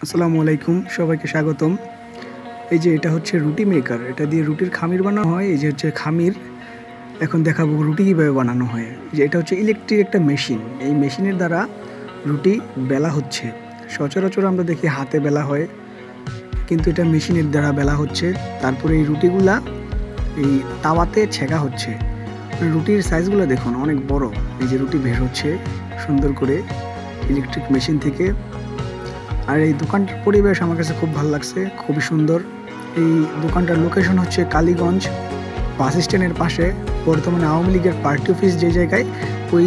আসসালামু আলাইকুম, সবাইকে স্বাগতম। এই যে এটা হচ্ছে রুটি মেকার, এটা দিয়ে রুটির খামির বানানো হয়। এই যে হচ্ছে খামির। এখন দেখাবো রুটি কীভাবে বানানো হয়। যে এটা হচ্ছে ইলেকট্রিক একটা মেশিন, এই মেশিনের দ্বারা রুটি বেলা হচ্ছে। সচরাচর আমরা দেখি হাতে বেলা হয়, কিন্তু এটা মেশিনের দ্বারা বেলা হচ্ছে। তারপরে এই রুটিগুলা এই তাওয়াতে ছেঁকা হচ্ছে। রুটির সাইজগুলো দেখুন, অনেক বড়। এই যে রুটি বের হচ্ছে সুন্দর করে ইলেকট্রিক মেশিন থেকে। আর এই দোকানটার পরিবেশ আমার কাছে খুব ভালো লাগছে, খুবই সুন্দর। এই দোকানটার লোকেশন হচ্ছে কালীগঞ্জ বাস স্ট্যান্ডের পাশে, বর্তমানে আওয়ামী লীগের পার্টি অফিস যে জায়গায়, ওই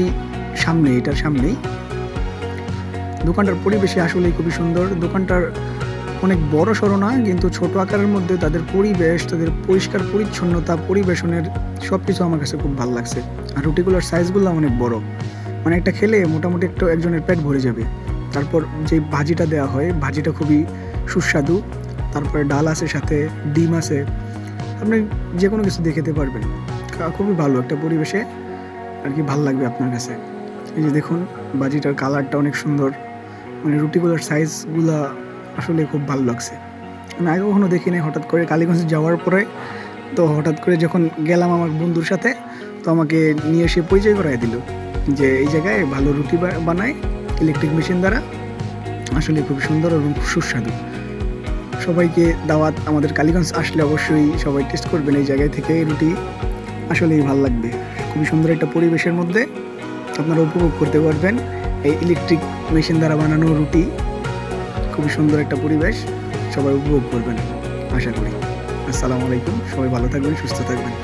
সামনে, এটার সামনেই। দোকানটার পরিবেশে আসলেই খুবই সুন্দর। দোকানটার অনেক বড় সড়ো না, কিন্তু ছোট আকারের মধ্যে তাদের পরিবেশ, তাদের পরিষ্কার পরিচ্ছন্নতা, পরিবেশনের সব কিছু আমার কাছে খুব ভালো লাগছে। আর রুটিগুলোর সাইজগুলো অনেক বড়, মানে একটা খেলে মোটামুটি একজনের পেট ভরে যাবে। তারপর যে ভাজিটা দেওয়া হয়, ভাজিটা খুবই সুস্বাদু। তারপরে ডাল আছে, সাথে ডিম আছে। আপনি যে কোনো কিছু দিয়ে খেতে পারবেন। খুবই ভালো একটা পরিবেশে আর কি, ভালো লাগবে আপনার কাছে। এই যে দেখুন, ভাজিটার কালারটা অনেক সুন্দর, মানে রুটিগুলোর সাইজগুলা আসলে খুব ভালো লাগছে। আমি আগে কখনো দেখি নাই। হঠাৎ করে কালীগঞ্জে যাওয়ার পরে, তো হঠাৎ করে যখন গেলাম আমার বন্ধুর সাথে, তো আমাকে নিয়ে এসে পরিচয় করাই দিল যে এই জায়গায় ভালো রুটি বানায় ইলেকট্রিক মেশিন দ্বারা। আসলে খুব সুন্দর এবং খুব সুস্বাদু। সবাইকে দাওয়াত, আমাদের কালীগঞ্জ আসলে অবশ্যই সবাই টেস্ট করবেন এই জায়গায় থেকে রুটি। আসলেই ভালো লাগবে। খুবই সুন্দর একটা পরিবেশের মধ্যে আপনারা উপভোগ করতে পারবেন এই ইলেকট্রিক মেশিন দ্বারা বানানো রুটি। খুবই সুন্দর একটা পরিবেশ, সবাই উপভোগ করবেন আশা করি। আসসালামু আলাইকুম, সবাই ভালো থাকবেন, সুস্থ থাকবেন।